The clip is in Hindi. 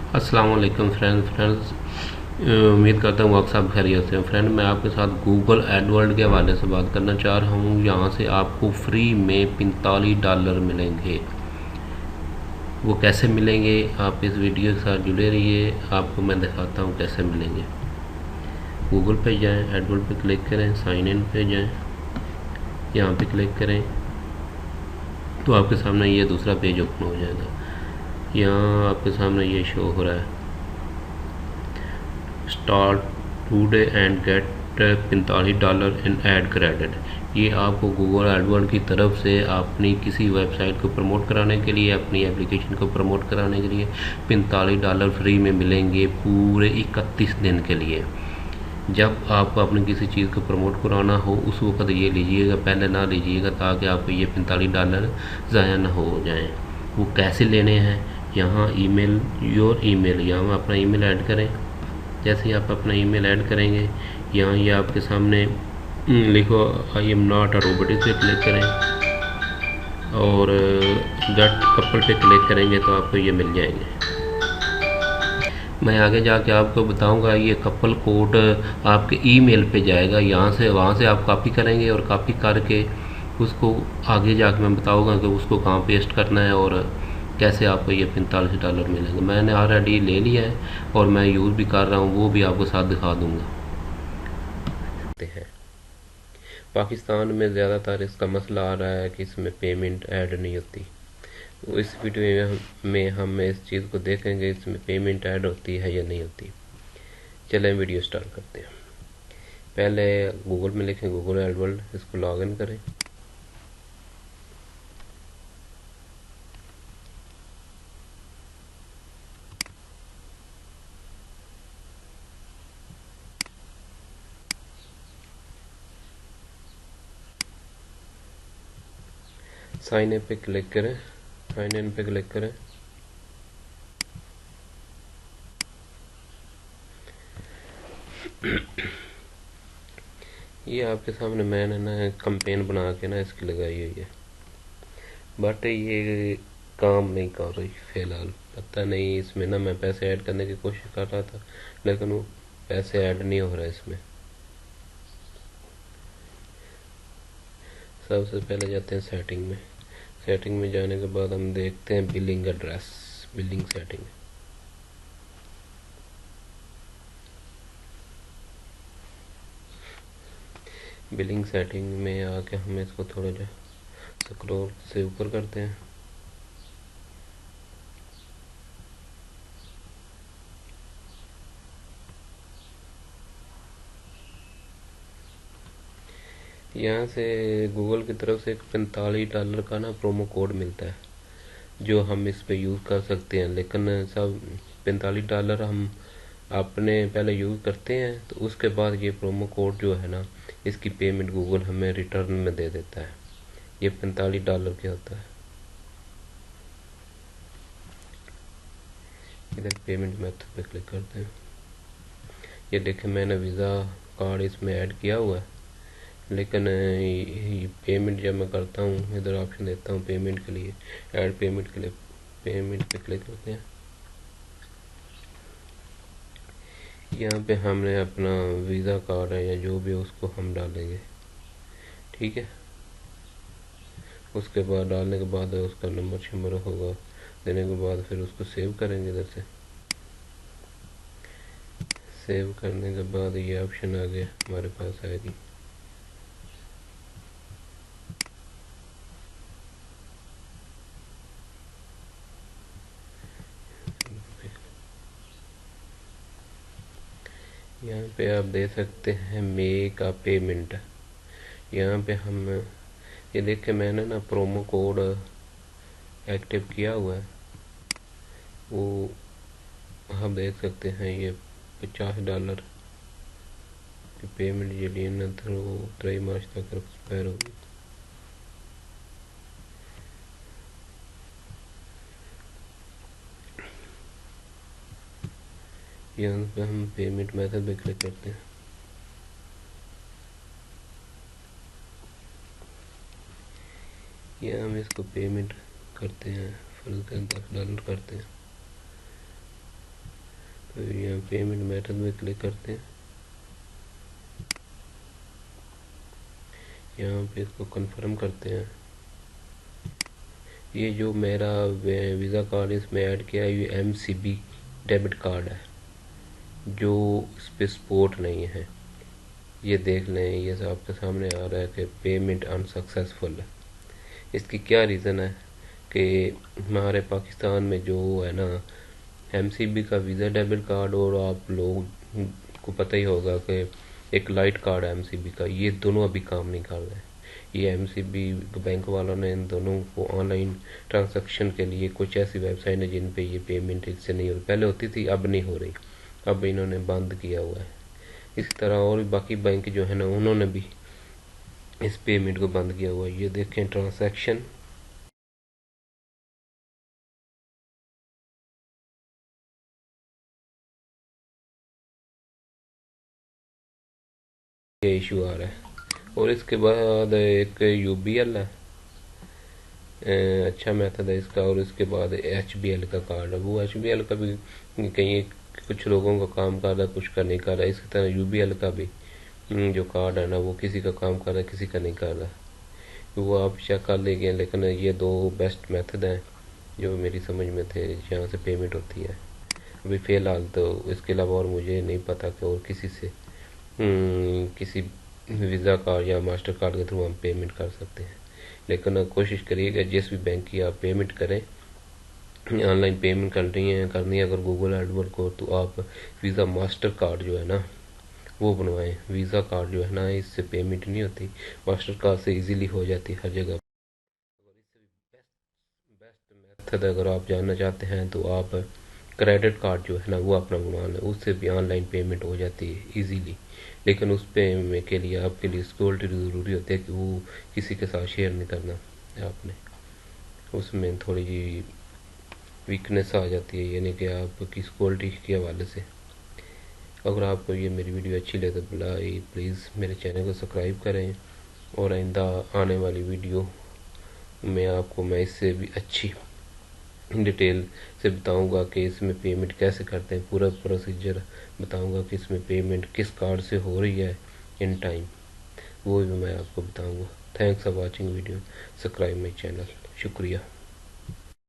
अस्सलाम वालेकुम फ्रेंड्स। उम्मीद करता हूँ आप सब खैरियत से हैं। फ्रेंड, मैं आपके साथ गूगल एडवर्ड के हवाले से बात करना चाह रहा हूँ। यहाँ से आपको फ्री में $45 मिलेंगे। वो कैसे मिलेंगे, आप इस वीडियो के साथ जुड़े रहिए, आपको मैं दिखाता हूँ कैसे मिलेंगे। गूगल पे जाएं, एडवर्ड पे क्लिक करें, साइन इन पे जाएं, यहाँ पे क्लिक करें तो आपके सामने ये दूसरा पेज ओपन हो जाएगा। यहाँ आपके सामने ये शो हो रहा है, start today and get $45 in ad credit. ये आपको गूगल एडवर्ड की तरफ से अपनी किसी वेबसाइट को प्रमोट कराने के लिए, अपनी एप्लीकेशन को प्रमोट कराने के लिए $45 फ्री में मिलेंगे पूरे 31 दिन के लिए। जब आपको अपनी किसी चीज़ को प्रमोट कराना हो उस वक्त ये लीजिएगा, पहले ना लीजिएगा, ताकि आपको ये $45 ज़ाया ना हो जाएं। वो कैसे लेने हैं, यहाँ ईमेल, योर ईमेल, यहाँ अपना ईमेल ऐड करें। जैसे ही आप अपना ईमेल ऐड करेंगे, यहाँ ये आपके सामने लिखो I am not a robot, इस पर क्लिक करें और गेट कपल पे क्लिक करेंगे तो आपको ये मिल जाएंगे। मैं आगे जाके आपको बताऊंगा। ये कपल कोड आपके ईमेल पे जाएगा, यहाँ से वहाँ से आप कॉपी करेंगे और कॉपी करके उसको आगे जाके मैं बताऊंगा कि उसको कहाँ पेस्ट करना है और कैसे आपको ये $45 मिलेंगे। मैंने ऑलरेडी ले लिया है और मैं यूज़ भी कर रहा हूँ, वो भी आपको साथ दिखा दूँगा। पाकिस्तान में ज़्यादातर इसका मसला आ रहा है कि इसमें पेमेंट ऐड नहीं होती। तो इस वीडियो में हम इस चीज़ को देखेंगे, इसमें पेमेंट ऐड होती है या नहीं होती। चलें वीडियो स्टार्ट करते हैं। पहले गूगल में लिखें गूगल एडवर्ड, इसको लॉगिन करें। साइन इन पे क्लिक करें, साइन इन पे क्लिक करें। ये आपके सामने मैंने ना कंपेन बना के ना इसकी लगाई हुई है, बट ये काम नहीं कर रही फिलहाल। पता नहीं, इसमें ना मैं पैसे ऐड करने की कोशिश कर रहा था लेकिन वो पैसे ऐड नहीं हो रहा है इसमें। सबसे पहले जाते हैं सेटिंग में। सेटिंग में जाने के बाद हम देखते हैं billing address, billing setting. Billing setting में आके हम इसको थोड़ा जो स्क्रॉल से ऊपर करते हैं। यहाँ से गूगल की तरफ से एक $45 का ना प्रोमो कोड मिलता है जो हम इस पे यूज़ कर सकते हैं। लेकिन सब $45 हम अपने पहले यूज़ करते हैं तो उसके बाद ये प्रोमो कोड जो है ना, इसकी पेमेंट गूगल हमें रिटर्न में दे देता है। ये $45 के होता है। इधर पेमेंट मेथड पे क्लिक करते हैं। ये देखें, मैंने वीज़ा कार्ड इसमें ऐड किया हुआ है, लेकिन पेमेंट जब मैं करता हूँ, इधर ऑप्शन देता हूँ पेमेंट के लिए, ऐड पेमेंट के लिए, पेमेंट पे क्लिक करते हैं। यहाँ पे हमने अपना वीज़ा कार्ड है या जो भी है उसको हम डालेंगे, ठीक है। उसके बाद डालने के बाद उसका नंबर शंबर होगा, देने के बाद फिर उसको सेव करेंगे। इधर से सेव करने के बाद ये ऑप्शन आ गया हमारे पास आएगी। यहाँ पे आप दे सकते हैं मेक अ पेमेंट। यहाँ पे हम ये देख के मैंने ना प्रोमो कोड एक्टिव किया हुआ है, वो आप देख सकते हैं। ये $50 की पेमेंट ये लिए ना थ्रू 3 मार्च तक एक्सपायर होगी। यहाँ पे हम पेमेंट मेथड पे क्लिक करते हैं। यहाँ हम इसको पेमेंट करते हैं, फर्ज करें $10 करते हैं। तो यहाँ पेमेंट मेथड में क्लिक करते हैं, यहाँ पे इसको कंफर्म करते हैं। ये जो मेरा वीज़ा कार्ड इसमें ऐड किया है, ये MCB डेबिट कार्ड है, जो इस पर सपोर्ट नहीं है। ये देख लें, ये आपके सामने आ रहा है कि पेमेंट अनसक्सेसफुल है। इसकी क्या रीज़न है कि हमारे पाकिस्तान में जो है ना, MCB का वीज़ा डेबिट कार्ड, और आप लोग को पता ही होगा कि एक लाइट कार्ड है MCB का, ये दोनों अभी काम नहीं कर रहे हैं। ये MCB बैंक वालों ने इन दोनों को ऑनलाइन ट्रांजैक्शन के लिए कुछ ऐसी वेबसाइट है जिन पे ये पेमेंट इससे नहीं हो रही, पहले होती थी, अब नहीं हो रही, अब इन्होंने बंद किया हुआ है। इसी तरह और भी बाकी बैंक जो है ना, उन्होंने भी इस पेमेंट को बंद किया हुआ है। ये देखें ट्रांजैक्शन, ये इशू आ रहा है। और इसके बाद एक UBL है, अच्छा मेथड है इसका। और इसके बाद HBL का कार्ड है, वो HBL का भी कहीं कुछ लोगों का काम कर रहा है, कुछ का नहीं कर रहा है। इसी तरह UBL का भी जो कार्ड है ना, वो किसी का काम कर रहा है, किसी का नहीं कर रहा। वो आप चेक कर लीजिए, लेकिन ये दो बेस्ट मेथड हैं जो मेरी समझ में थे, जहाँ से पेमेंट होती है। अभी फ़िलहाल तो इसके अलावा और मुझे नहीं पता कि और किसी से किसी वीज़ा कार्ड या मास्टर कार्ड के थ्रू हम पेमेंट कर सकते हैं। लेकिन कोशिश करिएगा जिस भी बैंक की आप पेमेंट करें, ऑनलाइन पेमेंट करनी है अगर गूगल एडवर्ड को, तो आप वीज़ा मास्टर कार्ड जो है ना वो बनवाएं। वीज़ा कार्ड जो है ना, इससे पेमेंट नहीं होती, मास्टर कार्ड से इजीली हो जाती है हर जगह। और इससे भी बेस्ट मेथड अगर आप जानना चाहते हैं तो आप क्रेडिट कार्ड जो है ना वो अपना बनवा लें, उससे भी ऑनलाइन पेमेंट हो जाती है इजीली। लेकिन उस पे के लिए आपके लिए सिक्योरिटी ज़रूरी होती है कि वो किसी के साथ शेयर नहीं करना है आपने, उसमें थोड़ी जी वीकनेस आ जाती है, यानी कि आपकी सिक्योरिटी के हवाले से। अगर आपको ये मेरी वीडियो अच्छी लगे तो प्लीज़ मेरे चैनल को सब्सक्राइब करें, और आइंदा आने वाली वीडियो में आपको मैं इससे भी अच्छी डिटेल से बताऊंगा कि इसमें पेमेंट कैसे करते हैं, पूरा प्रोसीजर बताऊंगा कि इसमें पेमेंट किस कार्ड से हो रही है इन टाइम, वो भी मैं आपको बताऊंगा। Thanks for watching video, subscribe my channel, शुक्रिया।